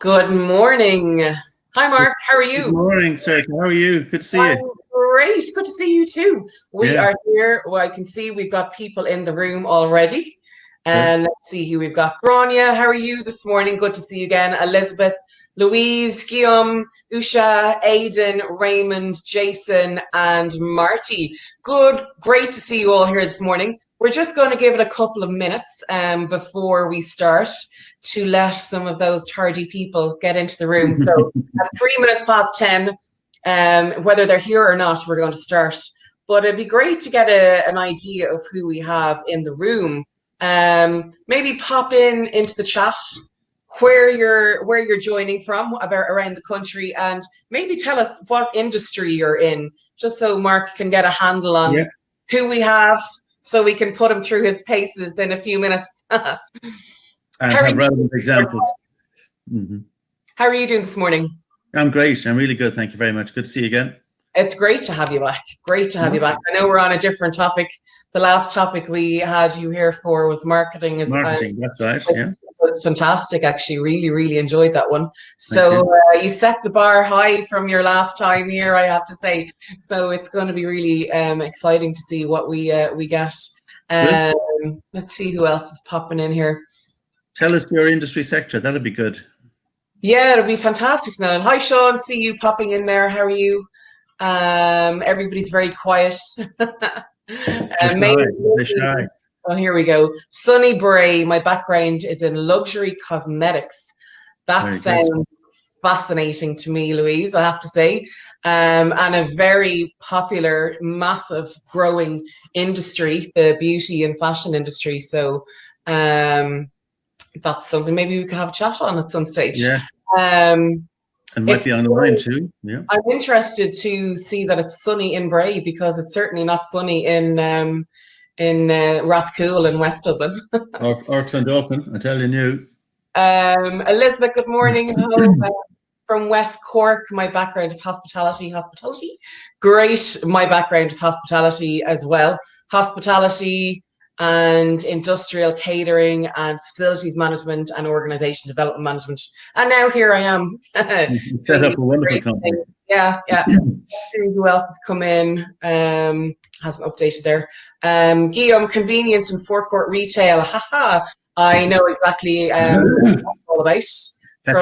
Good morning. Hi, Good Mark. How are you? morning, sir. How are you? Good to see you. I'm great. Good to see you too. We Yeah, are here. Well, I can see we've got people in the room already. good. And let's see who we've got. Grania, how are you this morning? Good to see you again. Elizabeth, Louise, Guillaume, Usha, Aidan, Raymond, Jason, and Marty. Great to see you all here this morning. We're just going to give it a couple of minutes before we start to let some of those tardy people get into the room. So at 3 minutes past 10, whether they're here or not, we're going to start. But it'd be great to get an idea of who we have in the room. Maybe pop into the chat where you're joining from about around the country, and maybe tell us what industry you're in, just so Mark can get a handle on Yeah, who we have, so we can put him through his paces in a few minutes. How and are have you? relevant examples. hmm How are you doing this morning? I'm great. I'm really good. Thank you very much. Good to see you again. It's great to have you back. Great to have you Yeah. back. I know we're on a different topic. The last topic we had you here for was marketing. Marketing, that's right. Yeah, Was fantastic, actually. Really, really enjoyed that one. thank you. So you set the bar high from your last time here, I have to say. So it's going to be really exciting to see what we get. Good. Let's see who else is popping in here. Tell us your industry sector. That'd be good. Yeah, it'll be fantastic now. Hi, Sean. See you popping in there. How are you? Everybody's very quiet. They're shy. Maybe. They're shy. Oh, here we go. Sunny Bray. My background is in luxury cosmetics. That Very good. sounds fascinating to me, Louise, I have to say. And a very popular, massive, growing industry, the beauty and fashion industry. So that's something maybe we could have a chat on at some stage. Yeah, Um, and might it's be on the line too. Yeah. I'm interested to see that it's sunny in Bray, because it's certainly not sunny in Rathcoole in West Dublin. Or Clondalkin, I'm telling you. Elizabeth, good morning. Hello, from West Cork. My background is hospitality. Hospitality? Great. My background is hospitality as well. Hospitality and industrial catering and facilities management and organization development management. And now here I am You doing set up these a wonderful great company. things. Yeah, yeah. See who else has come in. Hasn't updated there. Guillaume, convenience and forecourt retail. Haha. I know exactly what that's all about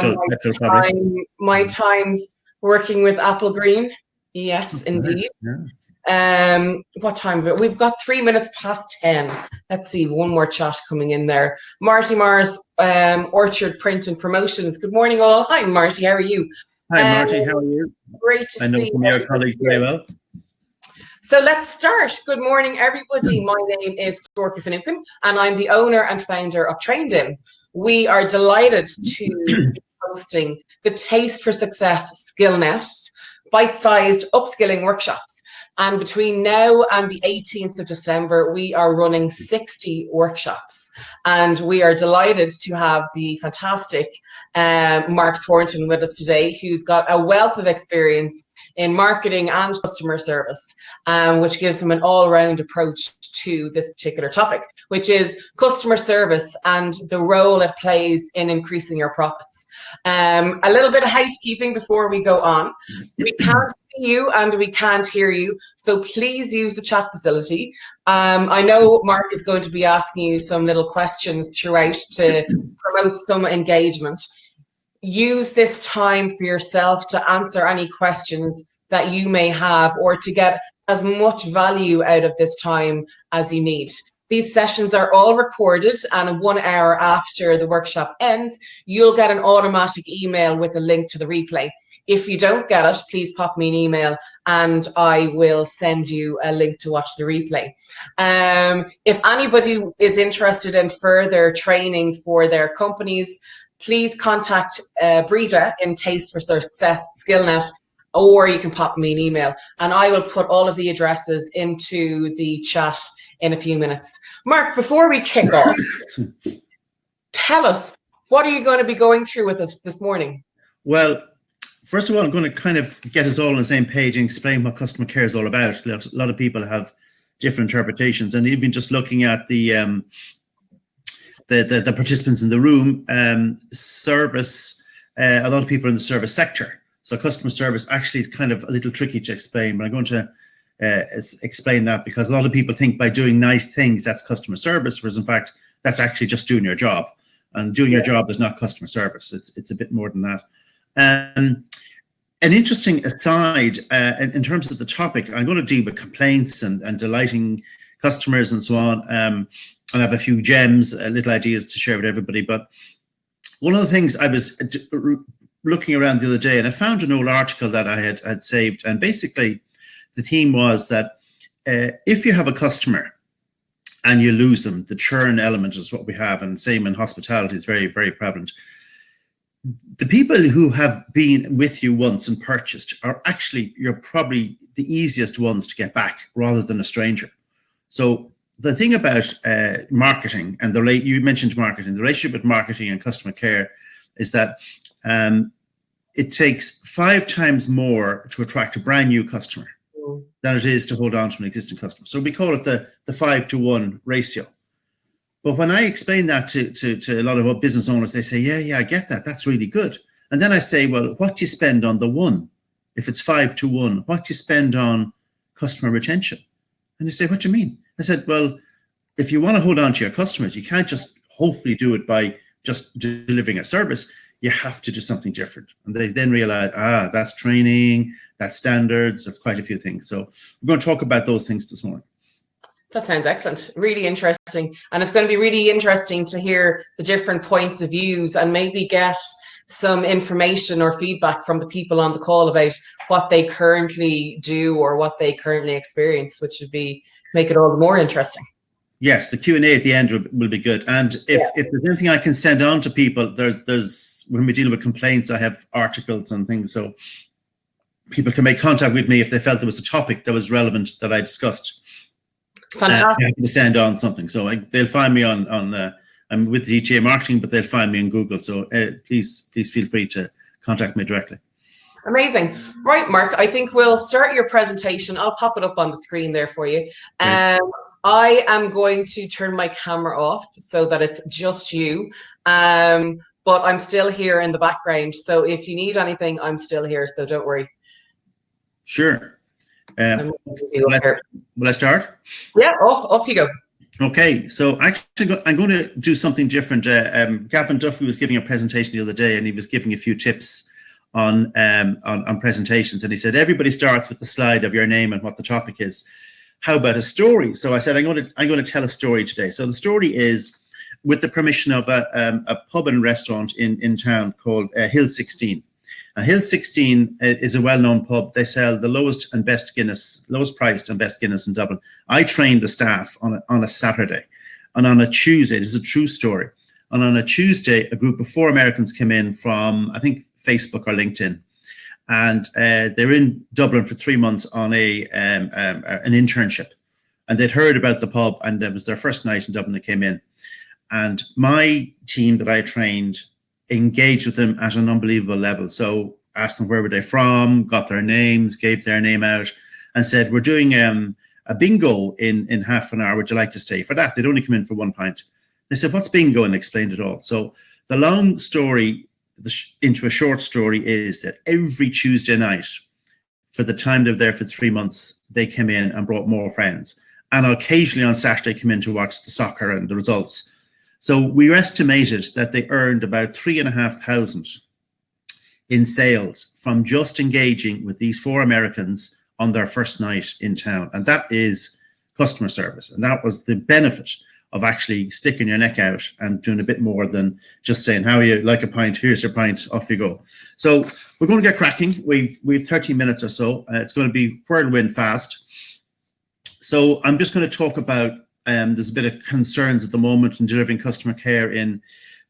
from Petrol probably. my times working with Apple Green. Yes, Right. indeed. Yeah. What time of it? We've got 3 minutes past 10. Let's see, one more chat coming in there. Marty Mars, Orchard Print and Promotions. Good morning, all. Hi, Marty. How are you? Hi, Marty. How are you? Great to I know see from your colleagues very well. So let's start. Good morning, everybody. My name is Dorka Finucane, and I'm the owner and founder of TrainedIn. We are delighted to be hosting the Taste for Success Skill Nest, bite-sized upskilling workshops. And between now and the 18th of December, we are running 60 workshops. And we are delighted to have the fantastic Mark Thornton with us today, who's got a wealth of experience in marketing and customer service, which gives him an all-round approach to this particular topic, which is customer service and the role it plays in increasing your profits. A little bit of housekeeping before we go on. We can't see you and we can't hear you, so please use the chat facility. I know Mark is going to be asking you some little questions throughout to promote some engagement. Use this time for yourself to answer any questions that you may have, or to get as much value out of this time as you need. These sessions are all recorded, and 1 hour after the workshop ends, you'll get an automatic email with a link to the replay. If you don't get it, please pop me an email and I will send you a link to watch the replay. If anybody is interested in further training for their companies, please contact Brita in Taste for Success Skillnet, or you can pop me an email and I will put all of the addresses into the chat in a few minutes. Mark, before we kick off, tell us, what are you going to be going through with us this morning? Well, first of all, I'm going to kind of get us all on the same page and explain what customer care is all about. A lot of people have different interpretations, and even just looking at the participants in the room, service a lot of people in the service sector. So customer service actually is kind of a little tricky to explain, but I'm going to explain that, because a lot of people think by doing nice things, that's customer service, whereas in fact, that's actually just doing your job. And doing your job is not customer service. It's a bit more than that. An interesting aside, in terms of the topic, I'm going to deal with complaints and delighting customers and so on. And I have a few gems, little ideas to share with everybody. But one of the things I was looking around the other day, and I found an old article that I had saved. And basically, the theme was that if you have a customer and you lose them, the churn element is what we have. And same in hospitality is very, very prevalent. The people who have been with you once and purchased are actually, you're probably the easiest ones to get back rather than a stranger. So the thing about marketing, and you mentioned marketing, the relationship with marketing and customer care is that it takes 5 times more to attract a brand new customer than it is to hold on to an existing customer. So we call it the 5-to-1 ratio. But when I explain that to a lot of business owners, they say, yeah, I get that. That's really good. And then I say, well, what do you spend on the one? If it's 5-to-1, what do you spend on customer retention? And they say, what do you mean? I said, well, if you want to hold on to your customers, you can't just hopefully do it by just delivering a service. You have to do something different. And they then realize, that's training, that's standards, that's quite a few things. So we're going to talk about those things this morning. That sounds excellent. Really interesting. And it's going to be really interesting to hear the different points of views and maybe get some information or feedback from the people on the call about what they currently do or what they currently experience, which would make it all the more interesting. Yes, the Q&A at the end will be good. And if there's anything I can send on to people, there's when we deal with complaints, I have articles and things. So people can make contact with me if they felt there was a topic that was relevant that I discussed. Fantastic. To send on something. So they'll find me on I'm with DTA Marketing, but they'll find me on Google. So please feel free to contact me directly. Amazing. Right, Mark, I think we'll start your presentation. I'll pop it up on the screen there for you. I am going to turn my camera off so that it's just you. But I'm still here in the background. So if you need anything, I'm still here. So don't worry. Swill I start? Yeah, off you go. Okay, so actually I'm going to do something different. Gavin Duffy was giving a presentation the other day, and he was giving a few tips on presentations, and he said everybody starts with the slide of your name and what the topic is. How about a story? So I said I'm going to tell a story today. So the story is with the permission of a pub and restaurant in town called Hill 16. And Hill 16 is a well-known pub. They sell the lowest priced and best Guinness in Dublin. I trained the staff on a Saturday, and on a Tuesday, this is a true story. And on a Tuesday, a group of 4 Americans came in from, I think, Facebook or LinkedIn, and they're in Dublin for 3 months on an internship. And they'd heard about the pub, and it was their first night in Dublin. They came in, and my team that I trained engaged with them at an unbelievable level. So asked them where were they from, got their names, gave their name out, and said, we're doing a bingo in half an hour. Would you like to stay for that? They'd only come in for 1 pint. They said, what's bingo? And explained it all. So the long story into a short story is that every Tuesday night, for the time they're there for 3 months, they came in and brought more friends. And occasionally on Saturday come in to watch the soccer and the results. So we estimated that they earned about 3,500 in sales from just engaging with these 4 Americans on their first night in town. And that is customer service. And that was the benefit of actually sticking your neck out and doing a bit more than just saying, how are you, like a pint, here's your pint, off you go. So we're going to get cracking. We've 30 minutes or so. It's going to be whirlwind fast. So I'm just going to talk about there's a bit of concerns at the moment in delivering customer care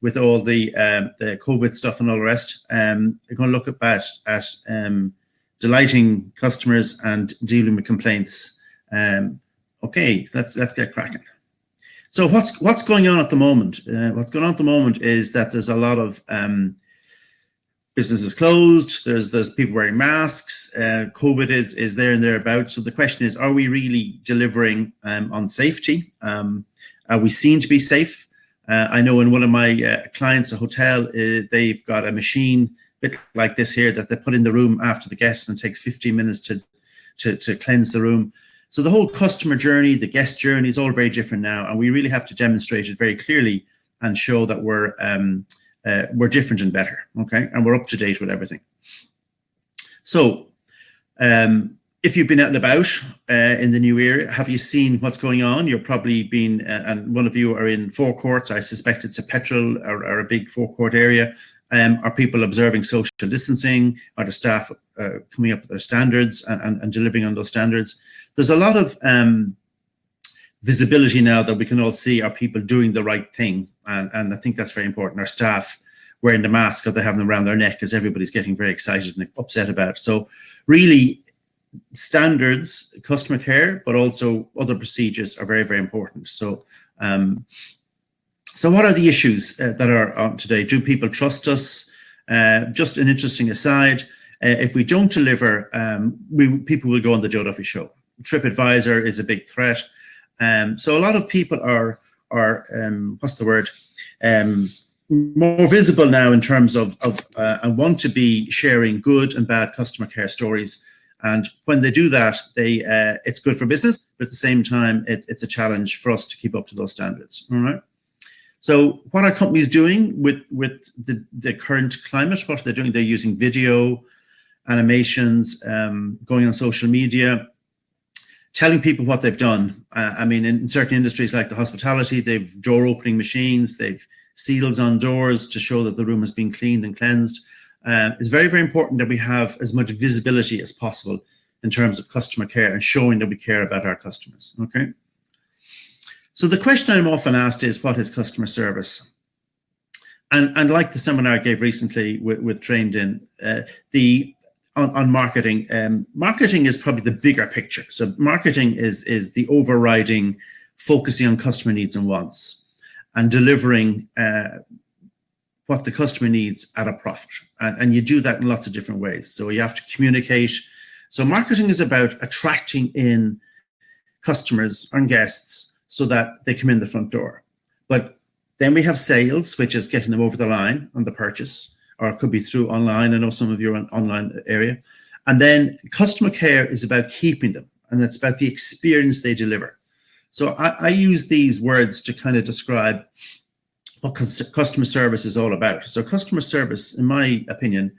with all the COVID stuff and all the rest. We're going to look at delighting customers and dealing with complaints. Okay, so let's get cracking. So what's going on at the moment? What's going on at the moment is that there's a lot of businesses closed. There's people wearing masks. COVID is there and thereabouts. So the question is, are we really delivering on safety? Are we seen to be safe? I know in one of my clients, a hotel, they've got a machine bit like this here that they put in the room after the guest, and it takes 15 minutes to cleanse the room. So the whole customer journey, the guest journey is all very different now, and we really have to demonstrate it very clearly and show that we're different and better, okay, and we're up to date with everything. So if you've been out and about in the new year, have you seen what's going on? You're probably been, and one of you are in forecourts. I suspect it's a petrol or a big forecourt area. Are people observing social distancing? Are the staff coming up with their standards and delivering on those standards? There's a lot of visibility now that we can all see, are people doing the right thing? And I think that's very important. Our staff wearing the mask, or they have them around their neck, as everybody's getting very excited and upset about. So really, standards, customer care, but also other procedures are very, very important. So so what are the issues that are on today? Do people trust us? Just an interesting aside, if we don't deliver, people will go on the Joe Duffy show. TripAdvisor is a big threat. So a lot of people are what's the word? More visible now in terms of and want to be sharing good and bad customer care stories. And when they do that, it's good for business, but at the same time, it's a challenge for us to keep up to those standards. All right. So what are companies doing with the current climate? What are they doing? They're using video, animations, going on social media, telling people what they've done. I mean, in certain industries like the hospitality, they've door opening machines, they've seals on doors to show that the room has been cleaned and cleansed. It's very, very important that we have as much visibility as possible in terms of customer care and showing that we care about our customers, okay? So the question I'm often asked is, what is customer service? And like the seminar I gave recently with Trained In, on marketing, marketing is probably the bigger picture. So marketing is the overriding, focusing on customer needs and wants and delivering what the customer needs at a profit. And you do that in lots of different ways. So you have to communicate. So marketing is about attracting in customers and guests so that they come in the front door. But then we have sales, which is getting them over the line on the purchase, or it could be through online. I know some of you are in online area. And then customer care is about keeping them, and it's about the experience they deliver. So I use these words to kind of describe what customer service is all about. So customer service, in my opinion,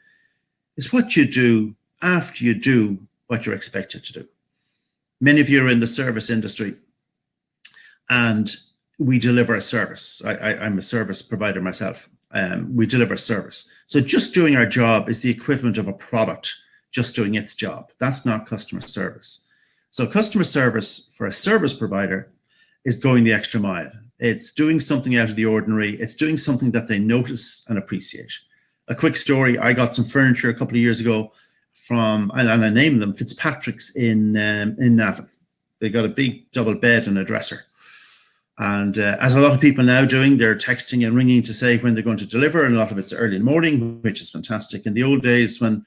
is what you do after you do what you're expected to do. Many of you are in the service industry, and we deliver a service. I'm a service provider myself. We deliver service. So just doing our job is the equivalent of a product just doing its job. That's not customer service. So customer service for a service provider is going the extra mile. It's doing something out of the ordinary. It's doing something that they notice and appreciate. A quick story, I got some furniture a couple of years ago from, and I named them, Fitzpatrick's in Navan. They got a big double bed and a dresser. And as a lot of people now doing, they're texting and ringing to say when they're going to deliver, and a lot of it's early in the morning, which is fantastic. In the old days, when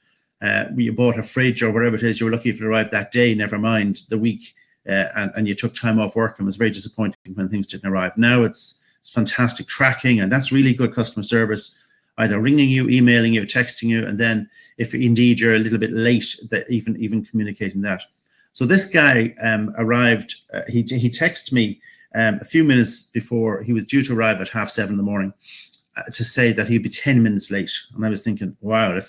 you bought a fridge or whatever it is, you were lucky if it arrived that day, never mind the week, and you took time off work, and it was very disappointing when things didn't arrive. Now it's fantastic tracking, and that's really good customer service, either ringing you, emailing you, texting you, and then if indeed you're a little bit late, that even communicating that. So this guy arrived, he texted me a few minutes before he was due to arrive at 7:30 in the morning to say that he'd be 10 minutes late. And I was thinking, wow, I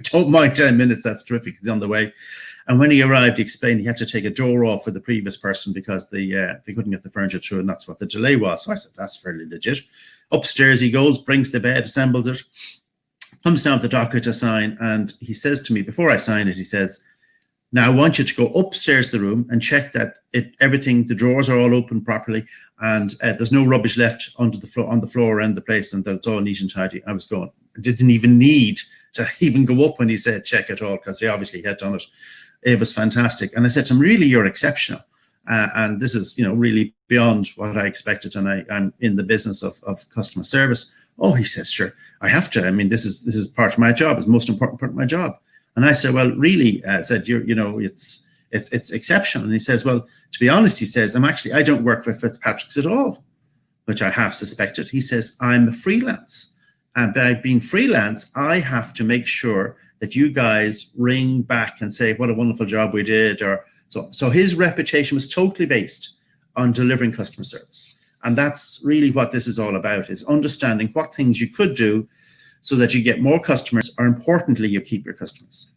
don't mind 10 minutes. That's terrific. He's on the way. And when he arrived, he explained he had to take a door off for the previous person because they couldn't get the furniture through, and that's what the delay was. So I said, that's fairly legit. Upstairs he goes, brings the bed, assembles it, comes down to the docker to sign. And he says to me, before I sign it, he says, now I want you to go upstairs to the room and check that everything, the drawers are all open properly, and there's no rubbish left on the floor around the place, and that it's all neat and tidy. I was going, I didn't even need to even go up when he said check it all, because he obviously had done it. It was fantastic. And I said to him, really, you're exceptional. And this is, really beyond what I expected. And I'm in the business of customer service. Oh, he says, sure, I have to. I mean, this is part of my job. It's the most important part of my job. And I said, well, really, I said, it's exceptional. And he says, well, to be honest, he says, I don't work for Fitzpatrick's at all. which I half suspected. He says, I'm freelance. And by being freelance, I have to make sure that you guys ring back and say, what a wonderful job we did. Or so his reputation was totally based on delivering customer service. And that's really what this is all about, is understanding what things you could do so that you get more customers, or importantly, you keep your customers.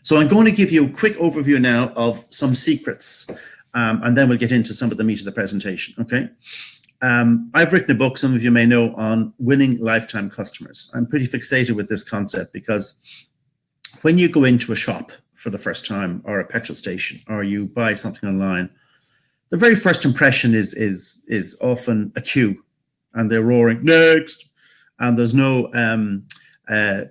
So I'm going to give you a quick overview now of some secrets, and then we'll get into some of the meat of the presentation, okay? I've written a book, some of you may know, on winning lifetime customers. I'm pretty fixated with this concept because when you go into a shop for the first time, or a petrol station, or you buy something online, the very first impression is often a queue, and they're roaring, next, and there's no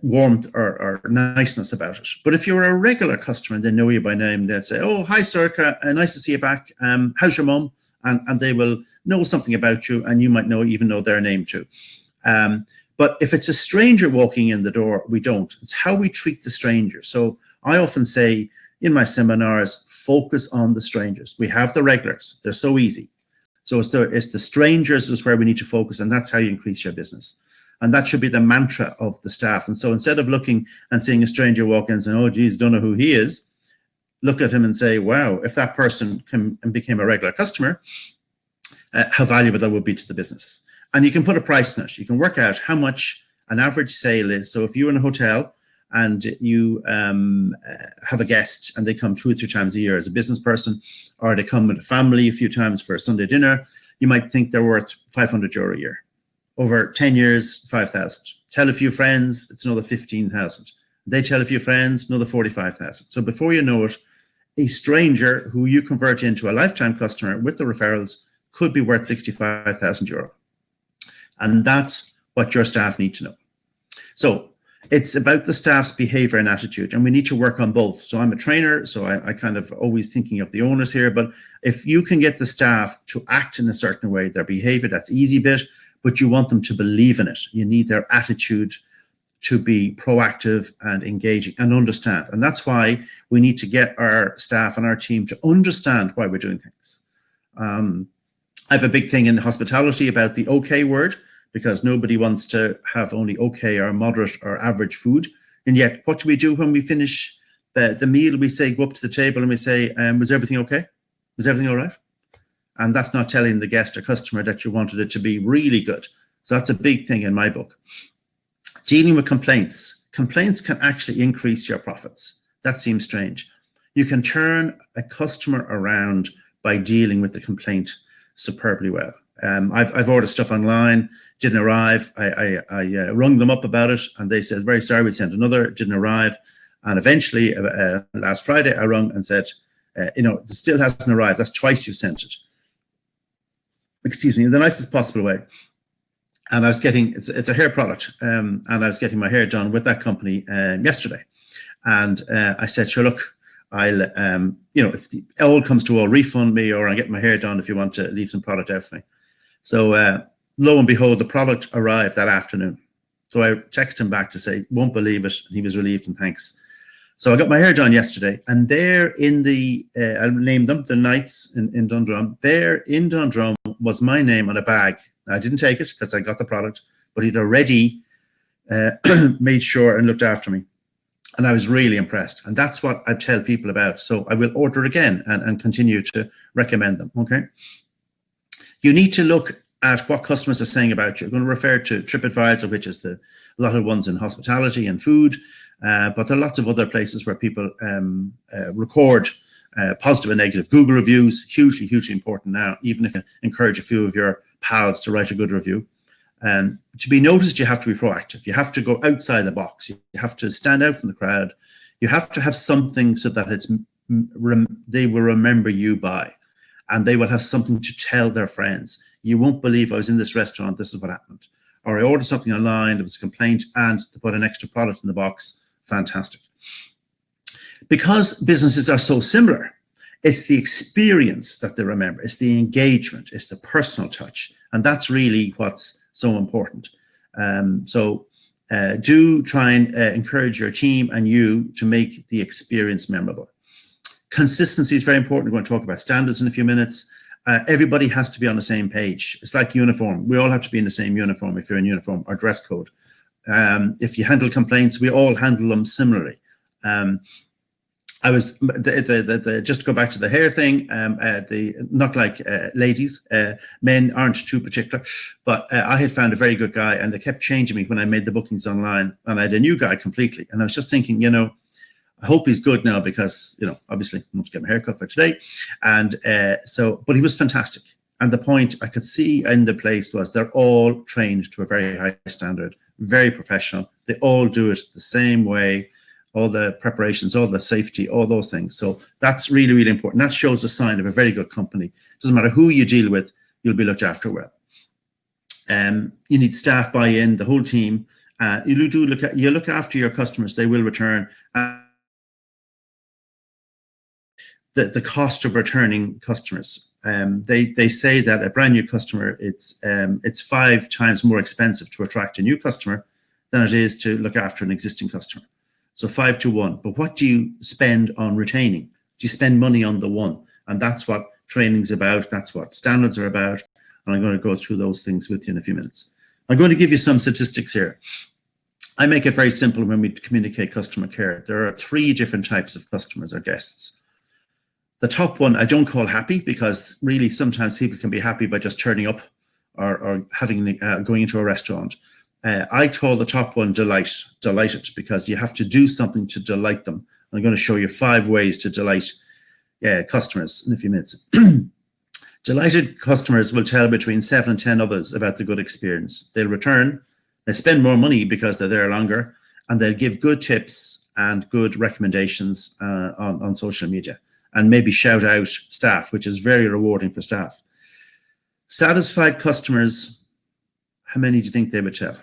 warmth or niceness about it. But if you're a regular customer and they know you by name, they'll say, oh, hi, sir, nice to see you back. How's your mum? And they will know something about you, and you might even know their name too. But if it's a stranger walking in the door, we don't. It's how we treat the stranger. So I often say in my seminars, focus on the strangers. We have the regulars. They're so easy. So it's the strangers is where we need to focus, and that's how you increase your business. And that should be the mantra of the staff. And so instead of looking and seeing a stranger walk in and saying, oh, geez, don't know who he is, look at him and say, wow, if that person became a regular customer, how valuable that would be to the business. And you can put a price on it. You can work out how much an average sale is. So if you're in a hotel and you have a guest and they come 2 or 3 times a year as a business person, or they come with a family a few times for a Sunday dinner, you might think they're worth €500 a year. Over 10 years, 5,000. Tell a few friends, it's another 15,000. They tell a few friends, another 45,000. So before you know it, a stranger who you convert into a lifetime customer with the referrals could be worth €65,000. And that's what your staff need to know. So it's about the staff's behavior and attitude, and we need to work on both. So I'm a trainer, so I kind of always thinking of the owners here, but if you can get the staff to act in a certain way, their behavior, that's easy bit, but you want them to believe in it. You need their attitude to be proactive and engaging and understand. And that's why we need to get our staff and our team to understand why we're doing things. I have a big thing in hospitality about the okay word, because nobody wants to have only okay or moderate or average food. And yet, what do we do when we finish the meal? We say, go up to the table and we say, was everything okay? Was everything all right? And that's not telling the guest or customer that you wanted it to be really good. So that's a big thing in my book. Dealing with complaints. Complaints can actually increase your profits. That seems strange. You can turn a customer around by dealing with the complaint superbly well. I've ordered stuff online, didn't arrive. I rung them up about it, and they said, very sorry, we sent another, didn't arrive. And eventually, last Friday, I rung and said, it still hasn't arrived. That's twice you've sent it. Excuse me, in the nicest possible way. And I was getting, it's a hair product, and I was getting my hair done with that company yesterday. And I said, sure, look, I'll, if the all comes to all, refund me, or I'll get my hair done if you want to leave some product out for me. So lo and behold, the product arrived that afternoon. So I texted him back to say, won't believe it. And he was relieved, and thanks. So I got my hair done yesterday, and there in the, I'll name them, the Knights in Dundrum, there in Dundrum was my name on a bag. I didn't take it because I got the product, but he'd already made sure and looked after me. And I was really impressed. And that's what I tell people about. So I will order again and continue to recommend them, okay? You need to look at what customers are saying about you. I'm going to refer to TripAdvisor, which is a lot of ones in hospitality and food, but there are lots of other places where people record positive and negative. Google reviews, hugely, hugely important now, even if you encourage a few of your pals to write a good review. To be noticed, you have to be proactive. You have to go outside the box. You have to stand out from the crowd. You have to have something so that they will remember you by, and they will have something to tell their friends. You won't believe I was in this restaurant, this is what happened. Or I ordered something online, there was a complaint, and to put an extra product in the box. Fantastic. Because businesses are so similar, it's the experience that they remember. It's the engagement. It's the personal touch. And that's really what's so important. Do try and encourage your team and you to make the experience memorable. Consistency is very important. We're going to talk about standards in a few minutes. Everybody has to be on the same page. It's like uniform. We all have to be in the same uniform if you're in uniform, or dress code. If you handle complaints, we all handle them similarly. I was just to go back to the hair thing. Not like ladies, men aren't too particular, but I had found a very good guy, and they kept changing me when I made the bookings online, and I had a new guy completely. And I was just thinking, I hope he's good now, because obviously I want to get my haircut for today, and but he was fantastic. And the point I could see in the place was they're all trained to a very high standard, very professional. They all do it the same way. All the preparations, all the safety, all those things. So that's really, really important. That shows a sign of a very good company. Doesn't matter who you deal with, you'll be looked after well. You need staff buy-in, the whole team. You look after your customers, they will return. The cost of returning customers. They say that a brand new customer, it's 5 times more expensive to attract a new customer than it is to look after an existing customer. So 5 to 1. But what do you spend on retaining? Do you spend money on the one? And that's what training's about. That's what standards are about. And I'm going to go through those things with you in a few minutes. I'm going to give you some statistics here. I make it very simple when we communicate customer care. There are 3 different types of customers or guests. The top one I don't call happy, because really sometimes people can be happy by just turning up or having going into a restaurant. I call the top one delighted, because you have to do something to delight them. I'm going to show you 5 ways to delight customers in a few minutes. Delighted customers will tell between 7 and 10 others about the good experience. They'll return, they spend more money because they're there longer, and they'll give good tips and good recommendations on social media, and maybe shout out staff, which is very rewarding for staff. Satisfied customers, how many do you think they would tell?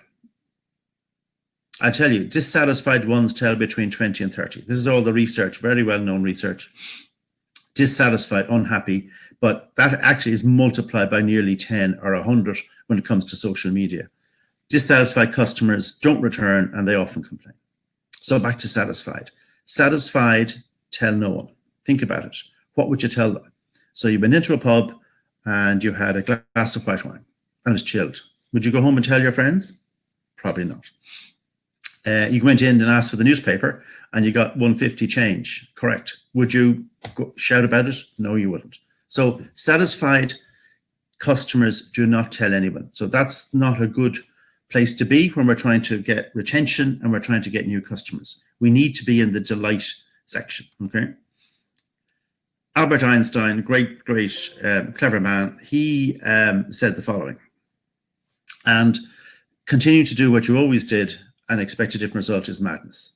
I tell you, dissatisfied ones tell between 20 and 30. This is all the research, very well-known research. Dissatisfied, unhappy, but that actually is multiplied by nearly 10 or 100 when it comes to social media. Dissatisfied customers don't return, and they often complain. So back to satisfied. Satisfied, tell no one. Think about it. What would you tell them? So you've been into a pub and you had a glass of white wine and it's chilled. Would you go home and tell your friends? Probably not. You went in and asked for the newspaper and you got 150 change. Correct. Would you shout about it? No, you wouldn't. So satisfied customers do not tell anyone. So that's not a good place to be when we're trying to get retention and we're trying to get new customers. We need to be in the delight section. Okay. Albert Einstein, great, clever man. He said the following: and continue to do what you always did and expect a different result is madness.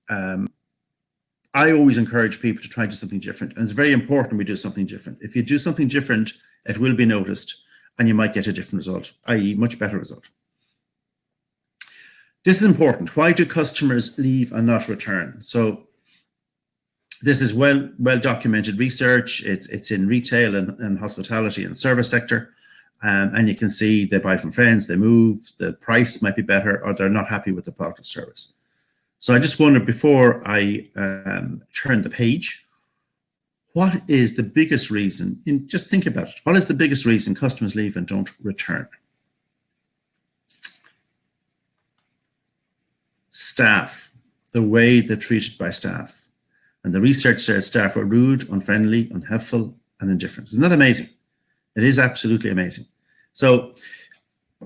I always encourage people to try to do something different. And it's very important we do something different. If you do something different, it will be noticed and you might get a different result, i.e. much better result. This is important. Why do customers leave and not return? So this is well documented research. It's in retail and hospitality and service sector. And you can see they buy from friends, they move, the price might be better, or they're not happy with the product or service. So I just wondered, before I turn the page, what is the biggest reason, just think about it, what is the biggest reason customers leave and don't return? Staff, the way they're treated by staff. And the research says staff are rude, unfriendly, unhelpful, and indifferent. Isn't that amazing? It is absolutely amazing. So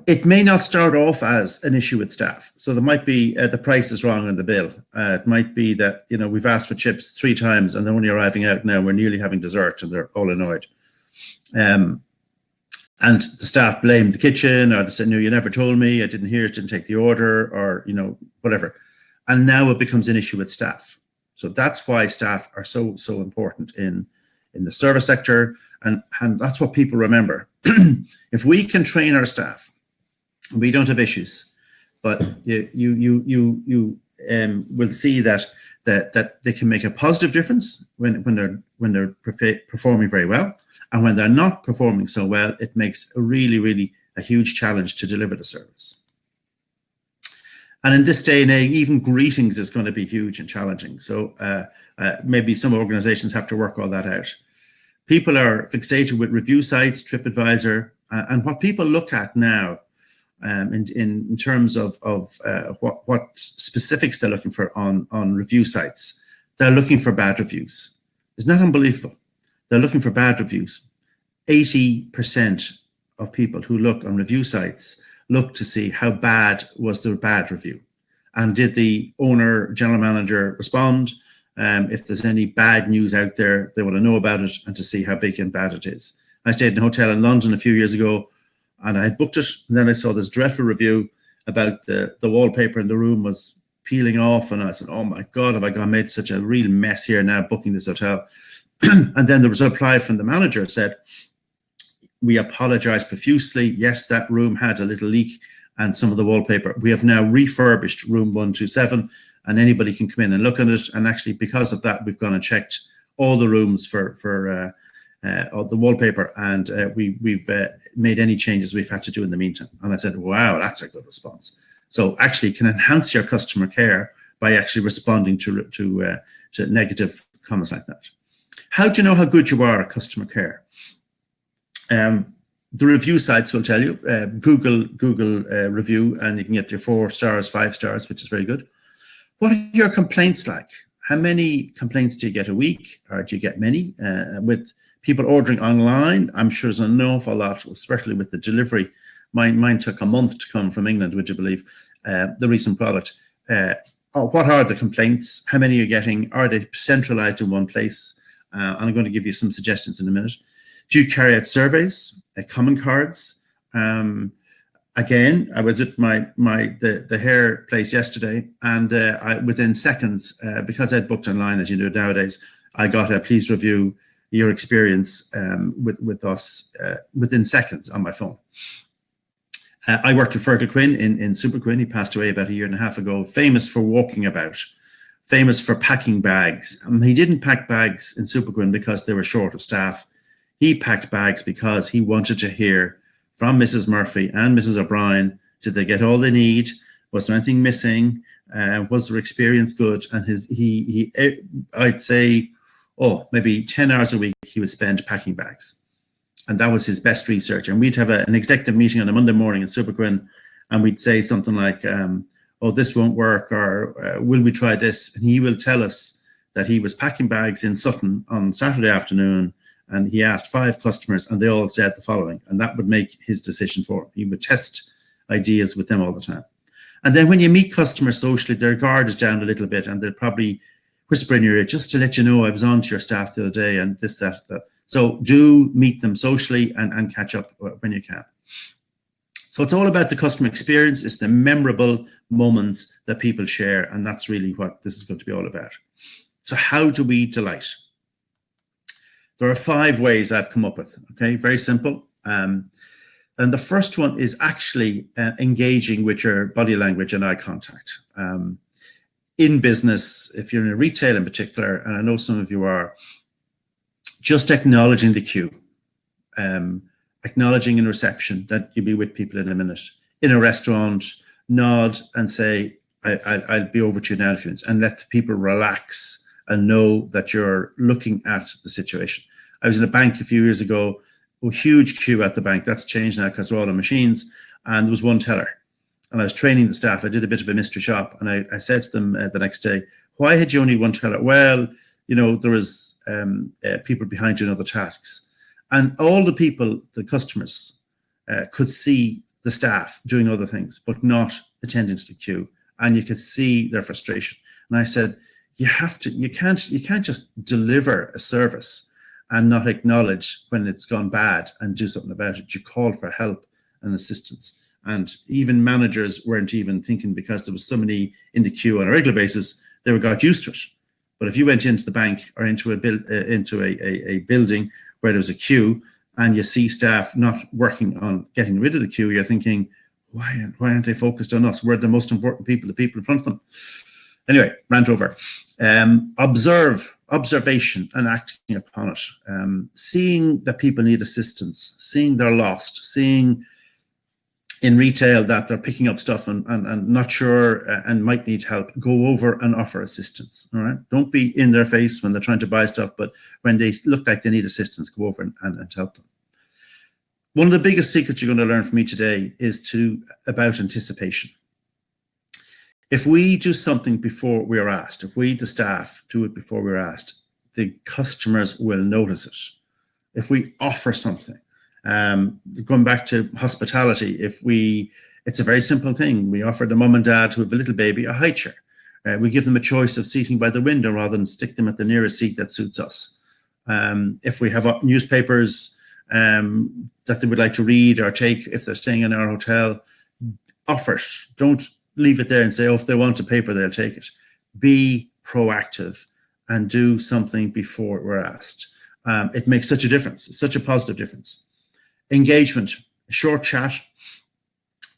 it may not start off as an issue with staff. So there might be the price is wrong on the bill. It might be that, you know, we've asked for chips 3 times and they're only arriving out now. We're nearly having dessert and they're all annoyed. And the staff blame the kitchen, or they say, no, you never told me, I didn't hear it, didn't take the order, or, you know, whatever. And now it becomes an issue with staff. So that's why staff are so important in the service sector. And that's what people remember. If we can train our staff, we don't have issues, but you will see that they can make a positive difference when they're performing very well, and when they're not performing so well, it makes really a huge challenge to deliver the service. And in this day and age, even greetings is going to be huge and challenging. So maybe some organizations have to work all that out. People are fixated with review sites, TripAdvisor, and what people look at now in terms of what specifics they're looking for on review sites. They're looking for bad reviews. Isn't that unbelievable? They're looking for bad reviews. 80% of people who look on review sites look to see how bad was the bad review. And did the owner, general manager respond? If there's any bad news out there, they want to know about it and to see how big and bad it is. I stayed in a hotel in London a few years ago and I had booked it. And then I saw this dreadful review about the wallpaper in the room was peeling off. And I said, oh my God, have I made such a real mess here now booking this hotel? And then there was a reply from the manager that said, we apologize profusely. Yes, that room had a little leak and some of the wallpaper. We have now refurbished room 127 and anybody can come in and look at it. And actually, because of that, we've gone and checked all the rooms for the wallpaper, and we've made any changes we've had to do in the meantime. And I said, wow, that's a good response. So actually, you can enhance your customer care by actually responding to negative comments like that. How do you know how good you are at customer care? The review sites will tell you. Google review, and you can get your 4 stars, 5 stars, which is very good. What are your complaints like? How many complaints do you get a week, or do you get many? With people ordering online, I'm sure there's an awful lot, especially with the delivery. Mine took a month to come from England, would you believe, the recent product. What are the complaints? How many are you getting? Are they centralized in one place? And I'm going to give you some suggestions in a minute. Do you carry out surveys, comment cards? Again, I was at the hair place yesterday, and within seconds, because I'd booked online, as you know nowadays, I got a please review your experience with us within seconds on my phone. I worked with Fergal Quinn in Super Quinn. He passed away about 1.5 years ago, famous for walking about, famous for packing bags. He didn't pack bags in Super Quinn because they were short of staff. He packed bags because he wanted to hear from Mrs. Murphy and Mrs. O'Brien, did they get all they need? Was there anything missing? Was their experience good? And I'd say, maybe 10 hours a week he would spend packing bags. And that was his best research. And we'd have an executive meeting on a Monday morning in Super Quinn, and we'd say something like, this won't work, or will we try this? And he will tell us that he was packing bags in Sutton on Saturday afternoon, and he asked 5 customers and they all said the following, and that would make his decision for him. He would test ideas with them all the time. And then when you meet customers socially, their guard is down a little bit and they'll probably whisper in your ear, just to let you know, I was on to your staff the other day and this, that, that. So do meet them socially and catch up when you can. So it's all about the customer experience. It's the memorable moments that people share, and that's really what this is going to be all about. So how do we delight? There are 5 ways I've come up with, okay? Very simple. And the first one is actually engaging with your body language and eye contact. In business, if you're in retail in particular, and I know some of you are, just acknowledging the queue, acknowledging in reception that you'll be with people in a minute. In a restaurant, nod and say, I'll be over to you now in a few minutes, and let people relax and know that you're looking at the situation. I was in a bank a few years ago, a huge queue at the bank. That's changed now because we're all on machines, and there was one teller. And I was training the staff. I did a bit of a mystery shop, and I said to them the next day, why had you only one teller? Well, you know, there was people behind you in other tasks. And all the people, the customers, could see the staff doing other things, but not attending to the queue. And you could see their frustration. And I said, you can't just deliver a service and not acknowledge when it's gone bad and do something about it. You call for help and assistance. And even managers weren't even thinking, because there was so many in the queue on a regular basis, they got used to it. But if you went into the bank or into a building where there was a queue and you see staff not working on getting rid of the queue, you're thinking, why aren't they focused on us? We're the most important people, the people in front of them. Anyway, rant over. Observation and acting upon it. Seeing that people need assistance, seeing they're lost, seeing in retail that they're picking up stuff and not sure and might need help, go over and offer assistance. All right. Don't be in their face when they're trying to buy stuff, but when they look like they need assistance, go over and help them. One of the biggest secrets you're going to learn from me today is about anticipation. If we do something before we are asked, if we, the staff, do it before we're asked, the customers will notice it. If we offer something, going back to hospitality, it's a very simple thing. We offer the mum and dad who have a little baby a high chair. We give them a choice of seating by the window rather than stick them at the nearest seat that suits us. If we have newspapers that they would like to read or take if they're staying in our hotel, offer it. Don't leave it there and say, oh, if they want a paper, they'll take it. Be proactive and do something before we're asked. It makes such a difference, such a positive difference. Engagement, short chat.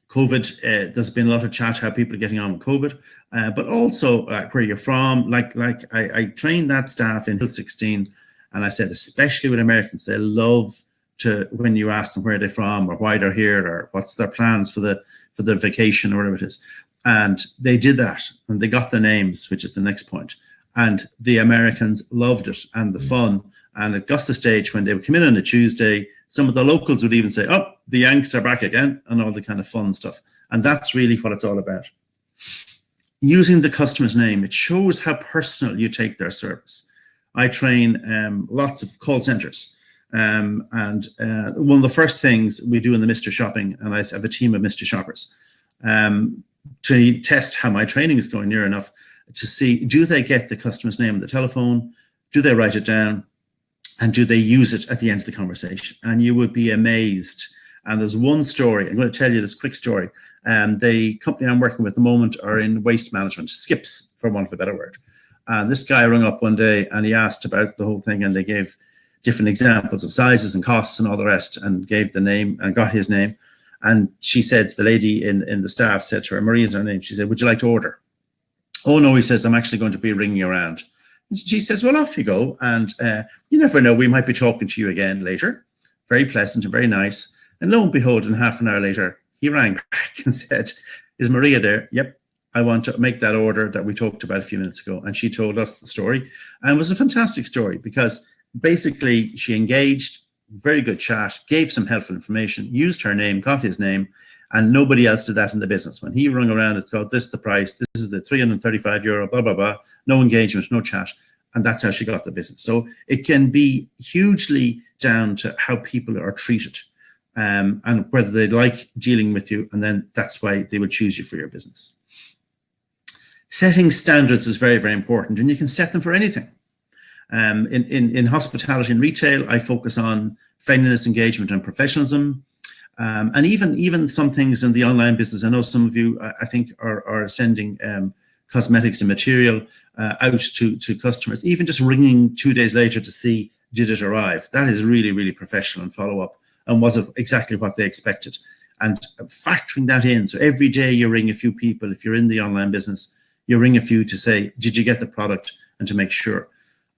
COVID, there's been a lot of chat how people are getting on with COVID, but also where you're from. Like I trained that staff in Hill 16, and I said, especially with Americans, they love to, when you ask them where they're from or why they're here or what's their plans for the vacation or whatever it is. And they did that, and they got the names, which is the next point. And the Americans loved it and the fun. And it got to the stage when they would come in on a Tuesday, some of the locals would even say, oh, the Yanks are back again, and all the kind of fun stuff. And that's really what it's all about. Using the customer's name, it shows how personal you take their service. I train lots of call centers. And one of the first things we do in the Mr. Shopping, and I have a team of Mr. Shoppers, to test how my training is going near enough to see, do they get the customer's name on the telephone? Do they write it down? And do they use it at the end of the conversation? And you would be amazed. And there's one story, I'm going to tell you this quick story. The company I'm working with at the moment are in waste management, skips for want of a better word. And this guy rang up one day and he asked about the whole thing, and they gave different examples of sizes and costs and all the rest, and gave the name and got his name. And she said, the lady in the staff said to her, Maria's her name, she said, would you like to order? Oh no, he says, I'm actually going to be ringing around. She says, well, off you go. And you never know, we might be talking to you again later. Very pleasant and very nice. And lo and behold, in half an hour later, he rang back and said, is Maria there? Yep, I want to make that order that we talked about a few minutes ago. And she told us the story. And it was a fantastic story because basically she engaged, very good chat, gave some helpful information, used her name, got his name, and nobody else did that in the business. When he rung around, it's called, this is the price, this is the €335, blah, blah, blah, no engagement, no chat. And that's how she got the business. So it can be hugely down to how people are treated and whether they like dealing with you. And then that's why they would choose you for your business. Setting standards is very, very important, and you can set them for anything. In hospitality and retail, I focus on friendliness, engagement, and professionalism. And even some things in the online business. I know some of you, I think, are sending cosmetics and material out to customers, even just ringing 2 days later to see, did it arrive? That is really, really professional and follow up. And was it exactly what they expected? And factoring that in. So every day you ring a few people. If you're in the online business, you ring a few to say, did you get the product? And to make sure.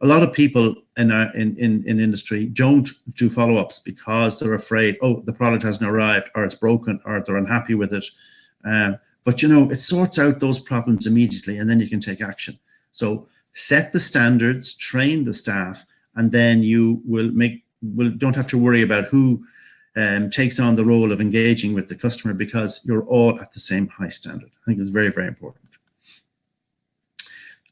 A lot of people in industry don't do follow-ups because they're afraid, oh, the product hasn't arrived, or it's broken, or they're unhappy with it. But you know, it sorts out those problems immediately, and then you can take action. So set the standards, train the staff, and then you don't have to worry about who takes on the role of engaging with the customer, because you're all at the same high standard. I think it's very, very important.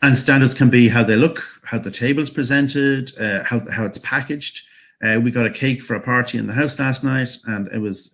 And standards can be how they look, how the table's presented, how it's packaged. We got a cake for a party in the house last night, and it was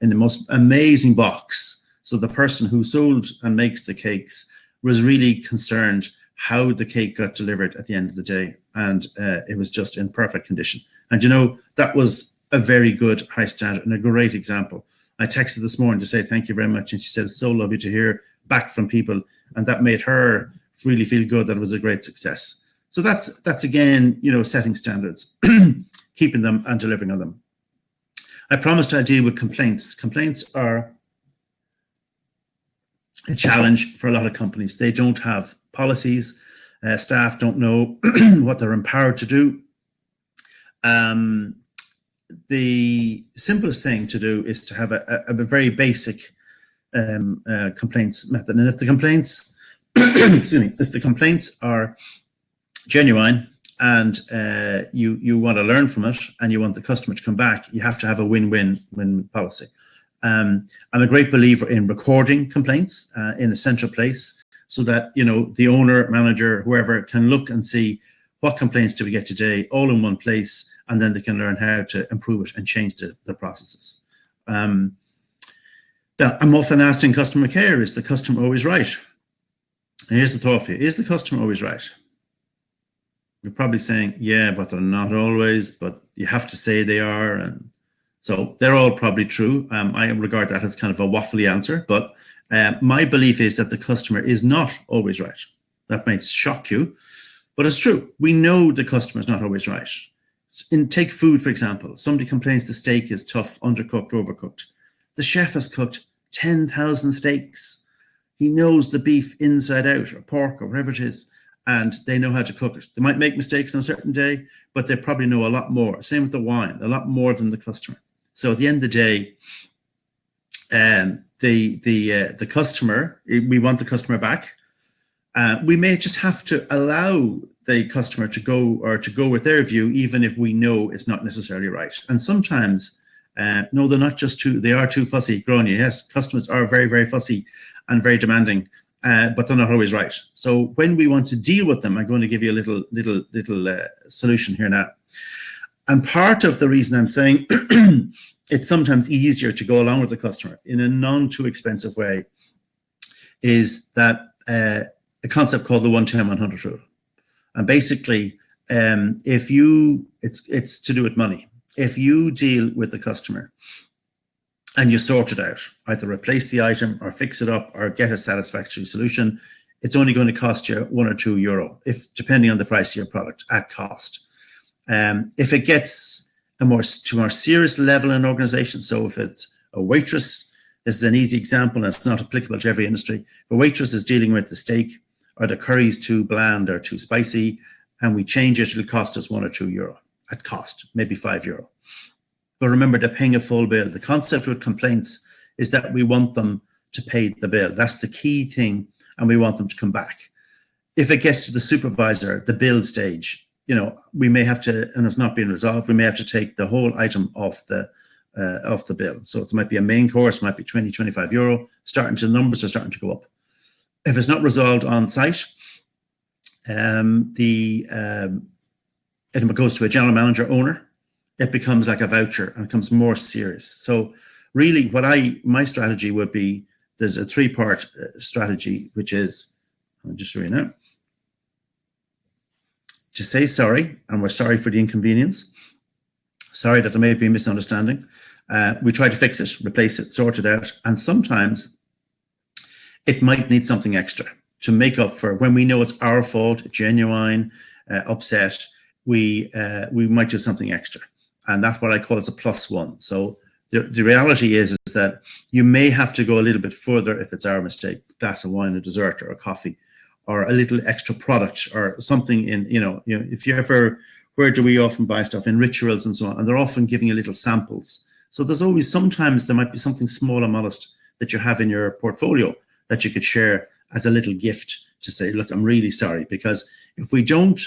in the most amazing box. So the person who sold and makes the cakes was really concerned how the cake got delivered at the end of the day. And it was just in perfect condition. And you know, that was a very good high standard and a great example. I texted this morning to say thank you very much. And she said, it's so lovely to hear back from people. And that made her really feel good that it was a great success. So that's again, you know, setting standards, keeping them and delivering on them. I promised I'd deal with complaints. Complaints are a challenge for a lot of companies. They don't have policies. Staff don't know what they're empowered to do. the simplest thing to do is to have a very basic complaints method. And if the complaints, excuse me, if the complaints are genuine and you want to learn from it and you want the customer to come back, you have to have a win-win policy. I'm a great believer in recording complaints in a central place so that, you know, the owner, manager, whoever can look and see what complaints do we get today, all in one place, and then they can learn how to improve it and change the processes. Now, I'm often asked in customer care, is the customer always right? And here's the thought for you, is the customer always right? You're probably saying, yeah, but they're not always, but you have to say they are. And so they're all probably true. I regard that as kind of a waffly answer, but my belief is that the customer is not always right. That might shock you, but it's true. We know the customer is not always right. Take food, for example. Somebody complains the steak is tough, undercooked, overcooked. The chef has cooked 10,000 steaks. He knows the beef inside out, or pork, or whatever it is, and they know how to cook it. They might make mistakes on a certain day, but they probably know a lot more. Same with the wine, a lot more than the customer. So at the end of the day, the customer, we want the customer back. We may just have to allow the customer to go with their view, even if we know it's not necessarily right. And sometimes, no, they're not just too, they are too fussy. Gráinne, yes, customers are very, very fussy and very demanding, but they're not always right. So when we want to deal with them, I'm going to give you a little solution here now. And part of the reason I'm saying it's sometimes easier to go along with the customer in a non too expensive way is that a concept called the 110-100 rule. And basically, it's to do with money. If you deal with the customer and you sort it out, either replace the item or fix it up or get a satisfactory solution, it's only going to cost you €1 or €2, if depending on the price of your product at cost. If it gets to a more serious level in an organization, so if it's a waitress, this is an easy example and it's not applicable to every industry. If a waitress is dealing with the steak or the curry is too bland or too spicy and we change it, it'll cost us €1 or €2 at cost, maybe €5. But remember, they're paying a full bill. The concept with complaints is that we want them to pay the bill. That's the key thing, and we want them to come back. If it gets to the supervisor, the build stage, you know, we may have to, and it's not being resolved, we may have to take the whole item off the bill. So it might be a main course, it might be €20, €25, the numbers are starting to go up. If it's not resolved on site, it goes to a general manager owner, it becomes like a voucher and it becomes more serious. So really my strategy would be, there's a 3-part strategy, which is, I'll just show you now, to say sorry, and we're sorry for the inconvenience. Sorry that there may be a misunderstanding. We try to fix it, replace it, sort it out. And sometimes it might need something extra to make up for when we know it's our fault, genuine, upset, we might do something extra. And that's what I call as a +1. So the reality is that you may have to go a little bit further if it's our mistake, a glass of wine, a dessert, or a coffee, or a little extra product, or something in, you know, if you ever, where do we often buy stuff? In rituals and so on, and they're often giving you little samples. So there's always, sometimes there might be something small and modest that you have in your portfolio that you could share as a little gift to say, look, I'm really sorry. Because if we don't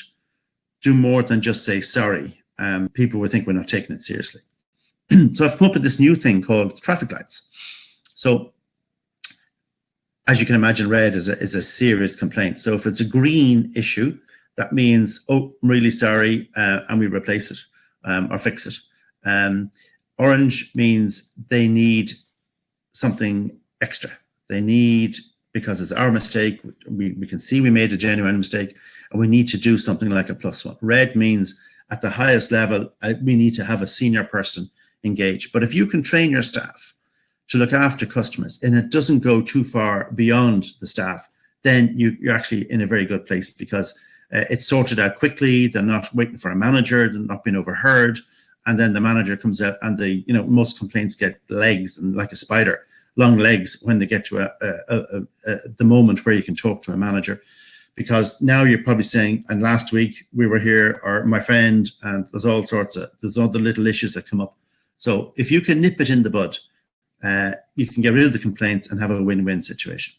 do more than just say sorry, people will think we're not taking it seriously. So I've come up with this new thing called traffic lights. So as you can imagine, red is a serious complaint. So if it's a green issue, that means, oh, I'm really sorry, and we replace it or fix it. Orange means they need something extra. They need, because it's our mistake, we can see we made a genuine mistake, and we need to do something like a +1. Red means at the highest level, we need to have a senior person engaged. But if you can train your staff to look after customers and it doesn't go too far beyond the staff, then you're actually in a very good place, because it's sorted out quickly. They're not waiting for a manager, they're not being overheard. And then the manager comes out, and most complaints get legs, and like a spider, long legs when they get to the moment where you can talk to a manager. because now you're probably saying, and last week we were here, or my friend, and there's all the little issues that come up. So if you can nip it in the bud, you can get rid of the complaints and have a win-win situation.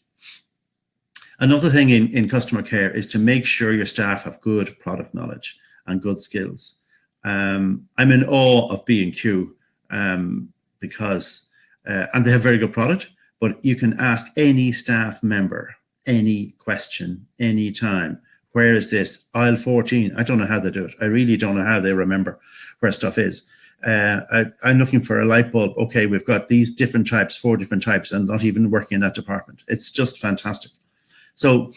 Another thing in customer care is to make sure your staff have good product knowledge and good skills. I'm in awe of B&Q because, and they have very good product, but you can ask any staff member any question, anytime. Where is this? Aisle 14. I don't know how they do it. I really don't know how they remember where stuff is. I'm looking for a light bulb. Okay, we've got these different types, 4 different types, and not even working in that department. It's just fantastic. So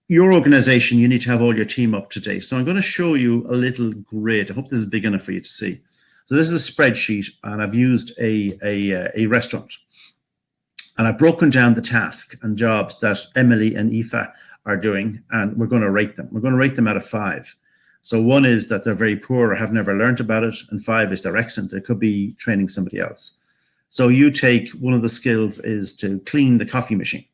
your organization, you need to have all your team up to date. So I'm going to show you a little grid. I hope this is big enough for you to see. So this is a spreadsheet, and I've used a restaurant. And I've broken down the tasks and jobs that Emily and Aoife are doing, and we're going to rate them. We're going to rate them out of 5. So 1 is that they're very poor or have never learned about it, and 5 is they're excellent. They could be training somebody else. So you take, one of the skills is to clean the coffee machine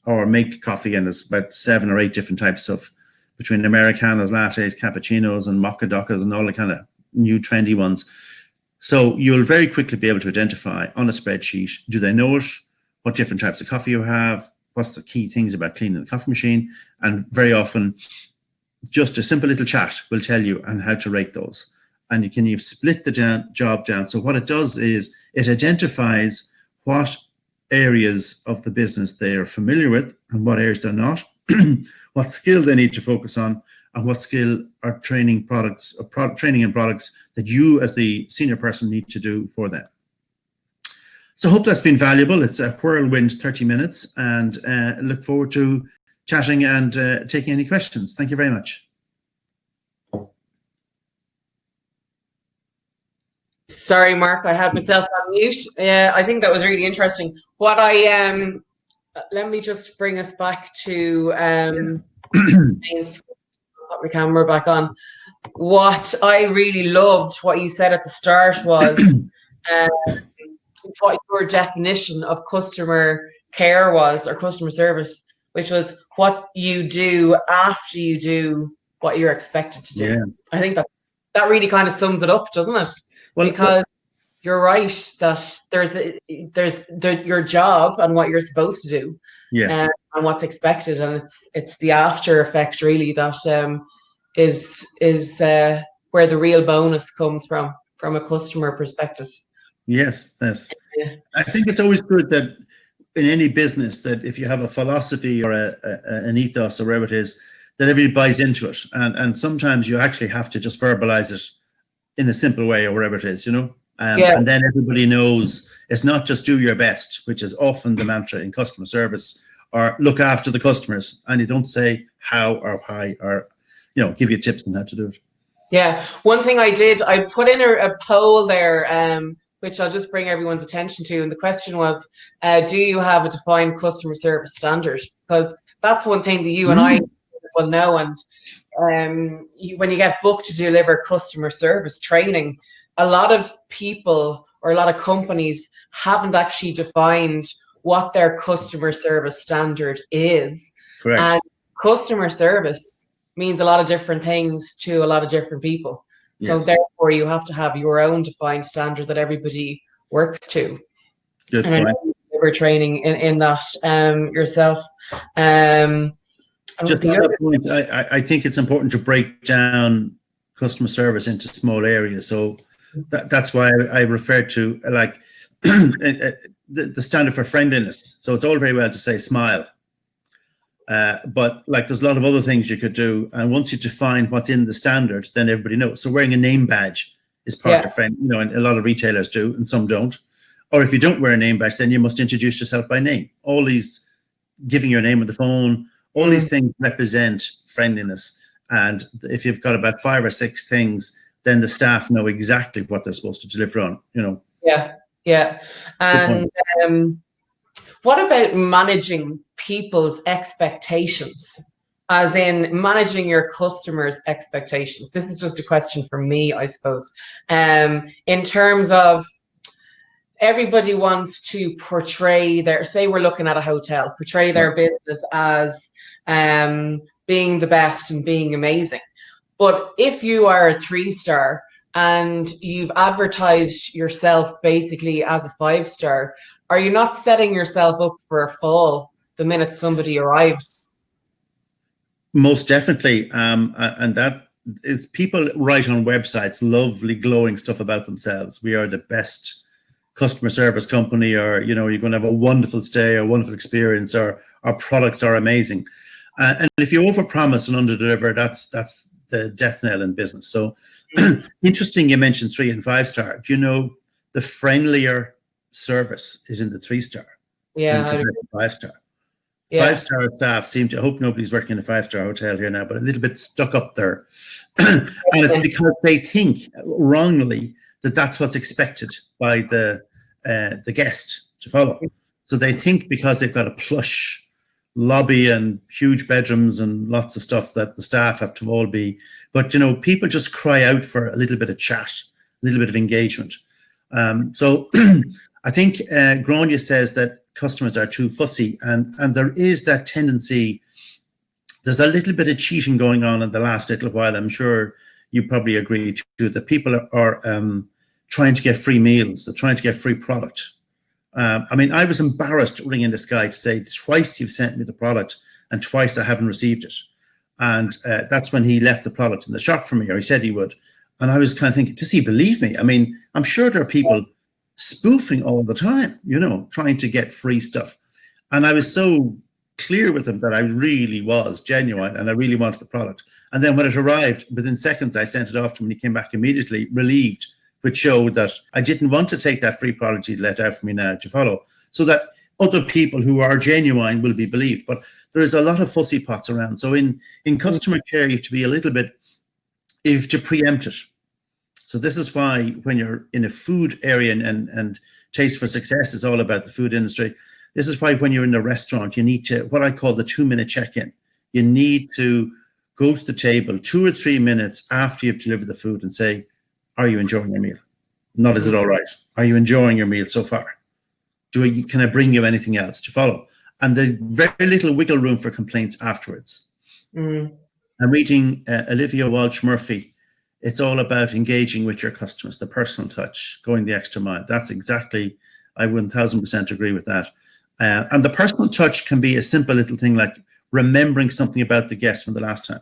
or make coffee, and there's about 7 or 8 different types of, between Americanos, lattes, cappuccinos, and mocha doccas, and all the kind of new trendy ones. So you'll very quickly be able to identify on a spreadsheet, do they know it? What different types of coffee you have? What's the key things about cleaning the coffee machine? And very often, just a simple little chat will tell you and how to rate those. And you split the job down. So what it does is it identifies what areas of the business they are familiar with and what areas they're not, what skill they need to focus on, and what skill are training products, training and products that you as the senior person need to do for them. So I hope that's been valuable. It's a whirlwind 30 minutes, and look forward to chatting and taking any questions. Thank you very much. Sorry, Mark, I had myself on mute. I think that was really interesting. What I let me just bring us back to put my camera back on. What I really loved, what you said at the start was what your definition of customer care was, or customer service, which was what you do after you do what you're expected to do. Yeah. I think that really kind of sums it up, doesn't it? Well, because you're right that there's your job and what you're supposed to do, yes, and what's expected, and it's the after effect really that is where the real bonus comes from a customer perspective. Yes. Yeah. I think it's always good that in any business that if you have a philosophy or an ethos or whatever it is, that everybody buys into it, and sometimes you actually have to just verbalize it in a simple way or whatever it is, you know. And then everybody knows it's not just do your best, which is often the mantra in customer service, or look after the customers, and you don't say how or why, or give you tips on how to do it. Yeah, one thing I put in a poll there, which I'll just bring everyone's attention to, and the question was, do you have a defined customer service standard? Because that's one thing that you and I will know, and when you get booked to deliver customer service training, a lot of people or a lot of companies haven't actually defined what their customer service standard is. Correct. And customer service means a lot of different things to a lot of different people. So therefore, you have to have your own defined standard that everybody works to. Good and point. I know you were training in that yourself. Just on that point, I think it's important to break down customer service into small areas. So that's why I refer to like the standard for friendliness. So it's all very well to say smile, but like there's a lot of other things you could do. And once you define what's in the standard, then everybody knows. So wearing a name badge is part of friend, and a lot of retailers do, and some don't. Or if you don't wear a name badge, then you must introduce yourself by name. All these, giving your name on the phone, all these things represent friendliness. And if you've got about 5 or 6 things, then the staff know exactly what they're supposed to deliver on, Yeah. And what about managing people's expectations, as in managing your customers' expectations? This is just a question for me, I suppose. In terms of everybody wants to portray say we're looking at a hotel, portray their business as being the best and being amazing. But if you are a 3-star and you've advertised yourself basically as a 5-star, are you not setting yourself up for a fall the minute somebody arrives? Most definitely. And that is, people write on websites lovely, glowing stuff about themselves. We are the best customer service company, or, you know, you're going to have a wonderful stay or wonderful experience, or our products are amazing. And if you overpromise and underdeliver, that's the death knell in business. So interesting you mentioned 3 and 5-star. Do you know the friendlier service is in the 3-star Yeah, than compared to 5-star? yeah. 5-star staff seem to, I hope nobody's working in a 5-star hotel here now, but a little bit stuck up there. And it's because they think wrongly that that's what's expected by the guest to follow. So they think because they've got a plush lobby and huge bedrooms and lots of stuff that the staff have to all be. But, you know, people just cry out for a little bit of chat, a little bit of engagement. So I think Grania says that customers are too fussy, and there is that tendency. There's a little bit of cheating going on in the last little while. I'm sure you probably agree to that. People are trying to get free meals. They're trying to get free product. I mean, I was embarrassed ringing this guy to say, twice you've sent me the product and twice I haven't received it. And that's when he left the product in the shop for me, or he said he would. And I was kind of thinking, does he believe me? I mean, I'm sure there are people spoofing all the time, you know, trying to get free stuff. And I was so clear with him that I really was genuine and I really wanted the product. And then when it arrived, within seconds, I sent it off to him and he came back immediately relieved, which showed that I didn't want to take that free product he'd let out for me now to follow, so that other people who are genuine will be believed. But there is a lot of fussy pots around. So in customer care, you have to be a little bit, you have to preempt it. So this is why when you're in a food area and Taste for Success is all about the food industry, this is why when you're in a restaurant, you need to, what I call the 2-minute check-in. You need to go to the table 2 or 3 minutes after you've delivered the food and say, are you enjoying your meal? Not, is it all right? Are you enjoying your meal so far? Can I bring you anything else to follow? And there's very little wiggle room for complaints afterwards. I'm reading Olivia Walsh Murphy. It's all about engaging with your customers, the personal touch, going the extra mile. That's exactly, I 1000% agree with that. And the personal touch can be a simple little thing like remembering something about the guest from the last time.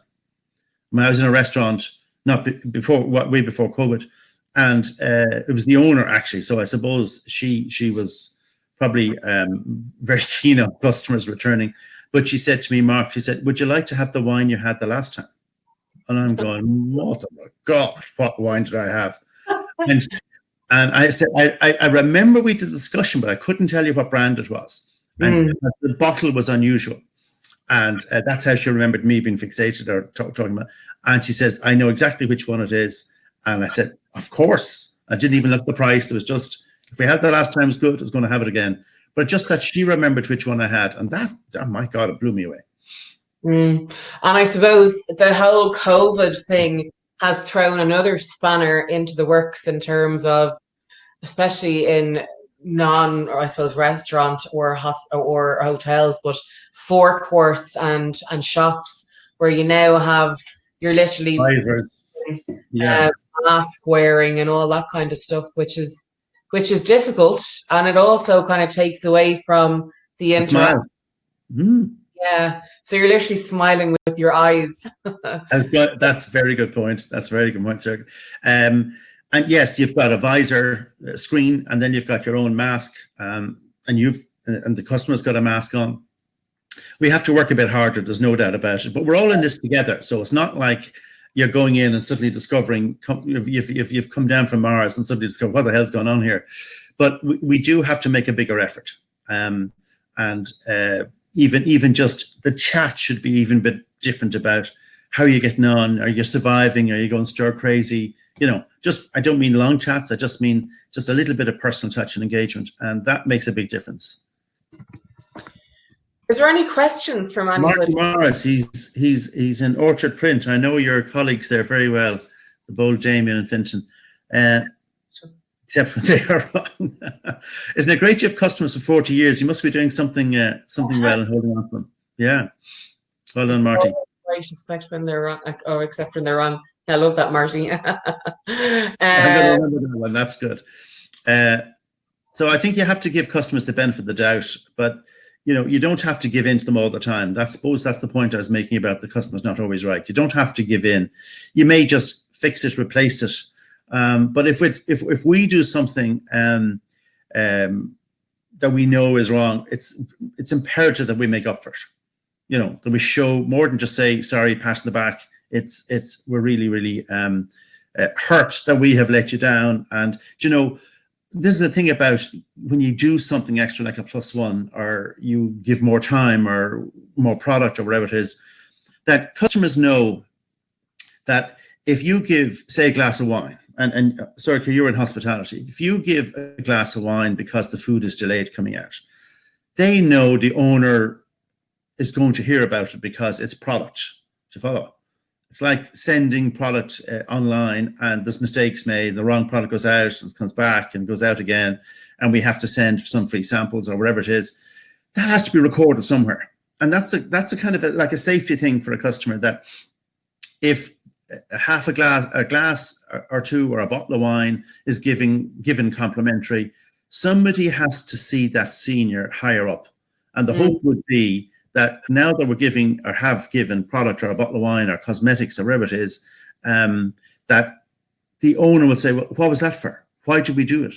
When I was in a restaurant, way before COVID, and it was the owner actually. So I suppose she was probably very keen on customers returning. But she said to me, Mark, she said, would you like to have the wine you had the last time? And I'm going, what? Oh my God, what wine did I have? And I said, I remember we did a discussion, but I couldn't tell you what brand it was. And the bottle was unusual. And that's how she remembered me being fixated or talking about. And she says, I know exactly which one it is. And I said, of course. I didn't even look at the price. It was just, if we had that last time, it was good. I was going to have it again. But just that she remembered which one I had. And that, oh my God, it blew me away. And I suppose the whole COVID thing has thrown another spanner into the works in terms of, especially in or I suppose restaurant or hotels, but forecourts and shops where you now have, you're literally mask wearing and all that kind of stuff, which is difficult, and it also kind of takes away from the interaction. Yeah, so you're literally smiling with your eyes. That's a very good point. That's a very good point, sir. And yes, you've got a visor screen, and then you've got your own mask, and the customer's got a mask on. We have to work a bit harder. There's no doubt about it. But we're all in this together, so it's not like you're going in and suddenly discovering if you've come down from Mars and suddenly discover what the hell's going on here. But we do have to make a bigger effort, and even just the chat should be even a bit different about how you're getting on. Are you surviving? Are you going stir crazy? You know, just, I don't mean long chats. I just mean just a little bit of personal touch and engagement. And that makes a big difference. Is there any questions from anybody? Mark Morris, he's in Orchard Print. I know your colleagues there very well, the bold Damien and Finton. Except when they are wrong. Isn't it great you have customers for 40 years? You must be doing something well and holding on to them. Yeah. Well done, Marty. Right, except when they're wrong. Oh, except when they're wrong. I love that, Marty. I'm going to remember that one. That's good. So I think you have to give customers the benefit of the doubt, but you don't have to give in to them all the time. I suppose that's the point I was making about the customer's not always right. You don't have to give in. You may just fix it, replace it. But if we do something that we know is wrong, it's imperative that we make up for it. That we show more than just say sorry, pat in the back. We're really, really hurt that we have let you down. And this is the thing about when you do something extra like a +1, or you give more time or more product or whatever it is, that customers know that if you give, say, a glass of wine, and sorry, you're in hospitality, if you give a glass of wine because the food is delayed coming out, they know the owner is going to hear about it because it's product to follow. It's like sending product online and there's mistakes made, the wrong product goes out and comes back and goes out again, and we have to send some free samples or whatever it is. That has to be recorded somewhere. And that's a kind of like a safety thing for a customer, that if half a glass or two or a bottle of wine is given complimentary, somebody has to see that senior higher up. And the hope would be that now that we're giving or have given product or a bottle of wine or cosmetics or whatever it is, that the owner will say, well, what was that for? Why did we do it?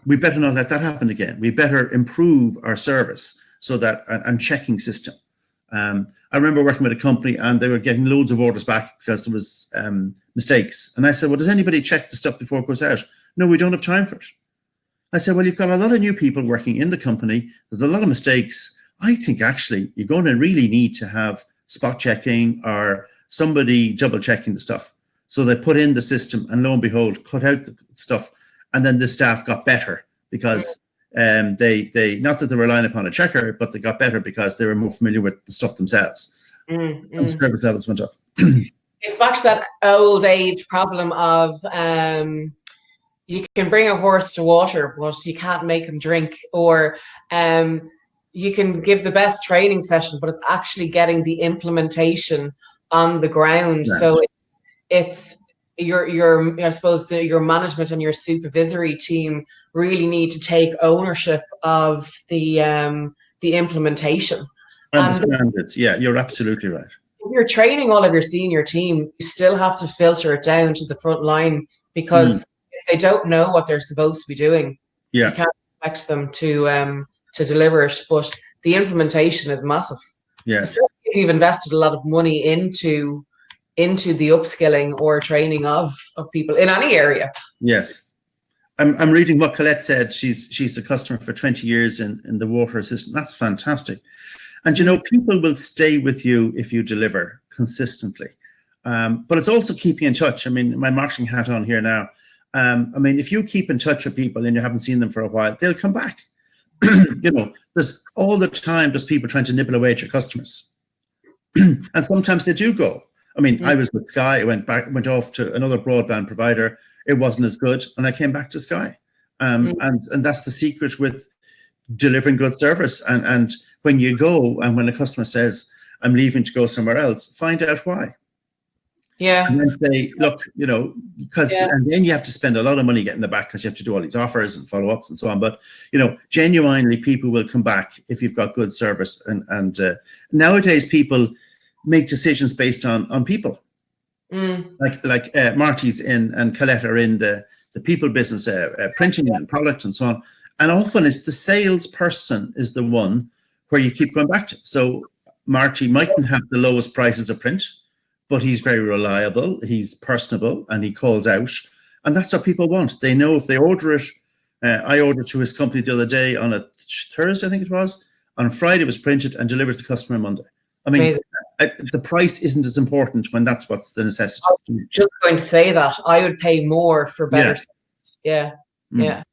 We better not let that happen again. We better improve our service so that, and checking system. I remember working with a company and they were getting loads of orders back because there was mistakes. And I said, well, does anybody check the stuff before it goes out? No, we don't have time for it. I said, well, you've got a lot of new people working in the company. There's a lot of mistakes. I think actually you're going to really need to have spot checking or somebody double checking the stuff. So they put in the system and lo and behold, cut out the stuff. And then the staff got better because they not that they were relying upon a checker, but they got better because they were more familiar with the stuff themselves. And the service levels went up. It's back to that old age problem of you can bring a horse to water, but you can't make him drink. Or you can give the best training session, but it's actually getting the implementation on the ground. Right. So it's your I suppose your management and your supervisory team really need to take ownership of the implementation and the standards. Yeah, you're absolutely right. If you're training all of your senior team, you still have to filter it down to the front line, because if they don't know what they're supposed to be doing, you can't expect them to deliver it. But the implementation is massive. Yes, you've invested a lot of money into the upskilling or training of people in any area. Yes. I'm reading what Colette said. She's a customer for 20 years in the water system. That's fantastic. And, people will stay with you if you deliver consistently. But it's also keeping in touch. I mean, my marketing hat on here now. If you keep in touch with people and you haven't seen them for a while, they'll come back. There's all the time just people trying to nibble away at your customers. And sometimes they do go. I was with Sky. I went off to another broadband provider. It wasn't as good, and I came back to Sky. And that's the secret with delivering good service. And when you go, and when a customer says, "I'm leaving to go somewhere else," find out why. Yeah. And then say, look, because and then you have to spend a lot of money getting them back because you have to do all these offers and follow-ups and so on. But genuinely, people will come back if you've got good service. And nowadays, people make decisions based on people. Like Marty's in and Colette are in the people business, printing and product and so on. And often it's the salesperson is the one where you keep going back to. So Marty mightn't have the lowest prices of print, but he's very reliable, he's personable, and he calls out. And that's what people want. They know if they order it. I ordered to his company the other day on a Thursday, I think it was. On Friday it was printed and delivered to the customer Monday. The price isn't as important when that's what's the necessity. I was just going to say that. I would pay more for better service. Yeah.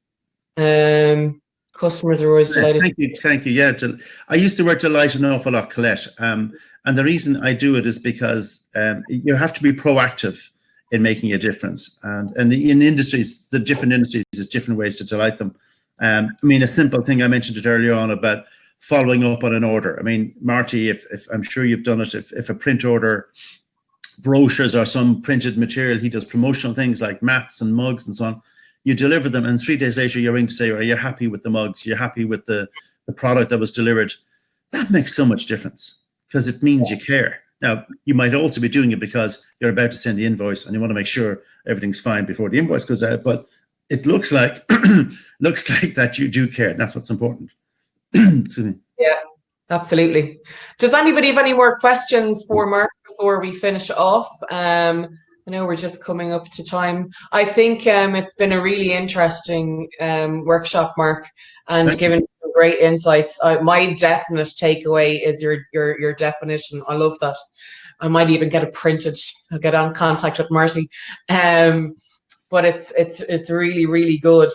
Customers are always delighted. Thank you. Yeah, I used the word delight an awful lot, Colette. And the reason I do it is because you have to be proactive in making a difference. And in industries, the different industries, there's different ways to delight them. A simple thing, I mentioned it earlier on about following up on an order. I mean, Marty, if I'm sure you've done it, if a print order, brochures or some printed material, he does promotional things like mats and mugs and so on, you deliver them, and 3 days later you ring to say, are you happy with the mugs? You're happy with the product that was delivered? That makes so much difference, because it means you care. Now, you might also be doing it because you're about to send the invoice and you want to make sure everything's fine before the invoice goes out, but it looks like that you do care, and that's what's important. Excuse me. Yeah, absolutely. Does anybody have any more questions for Mark before we finish off? I know we're just coming up to time. I think it's been a really interesting workshop, Mark, and given some great insights. My definite takeaway is your definition. I love that. I might even get it printed. I'll get on contact with Marty. But it's really, really good.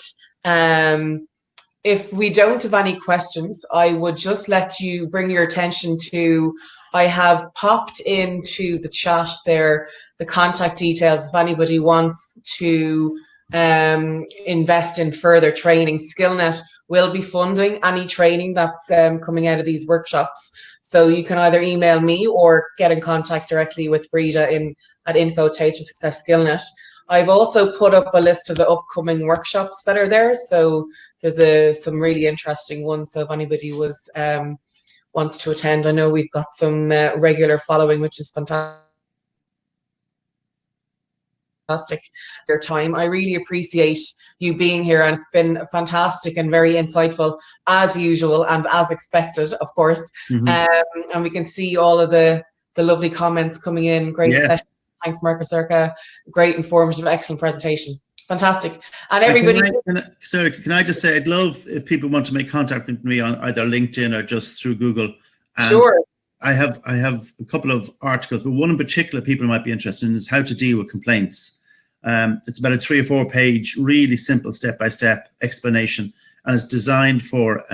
If we don't have any questions, I would just let you bring your attention to, I have popped into the chat there the contact details if anybody wants to invest in further training. Skillnet will be funding any training that's coming out of these workshops. So you can either email me or get in contact directly with Breda at info Taste for Success Skillnet. I've also put up a list of the upcoming workshops that are there. So there's some really interesting ones. So if anybody wants to attend, I know we've got some regular following, which is fantastic. Your time. I really appreciate you being here, and it's been fantastic and very insightful as usual and as expected, of course. And we can see all of the lovely comments coming in. Great session. Thanks, Mark Osurka. Great, informative, excellent presentation. Fantastic. And everybody. Can I just say, I'd love if people want to make contact with me on either LinkedIn or just through Google. Sure. I have a couple of articles, but one in particular people might be interested in is how to deal with complaints. It's about a 3 or 4 page, really simple step-by-step explanation, and it's designed for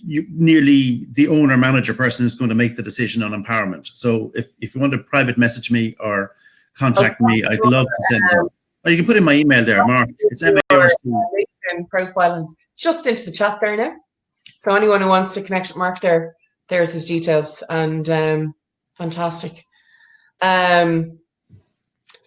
nearly the owner manager person who's going to make the decision on empowerment. So if you want to private message me or contact me, I'd love to send you. Or you can put in my email there, Mark. It's MARC. LinkedIn profile is just into the chat there now. So anyone who wants to connect with Mark there's his details. And fantastic.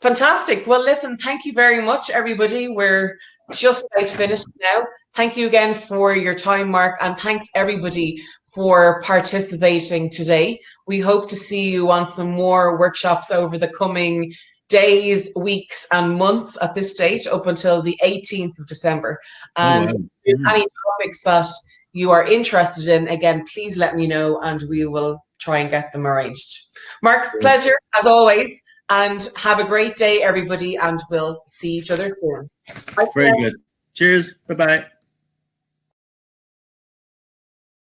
Fantastic. Well, listen, thank you very much, everybody. We're just about finished now. Thank you again for your time, Mark, and thanks everybody for participating today. We hope to see you on some more workshops over the coming days, weeks, and months at this stage, up until the 18th of December. And if there's any topics that you are interested in, again, please let me know and we will try and get them arranged. Mark, pleasure as always. And have a great day, everybody, and we'll see each other soon. Very good. Cheers. Bye-bye.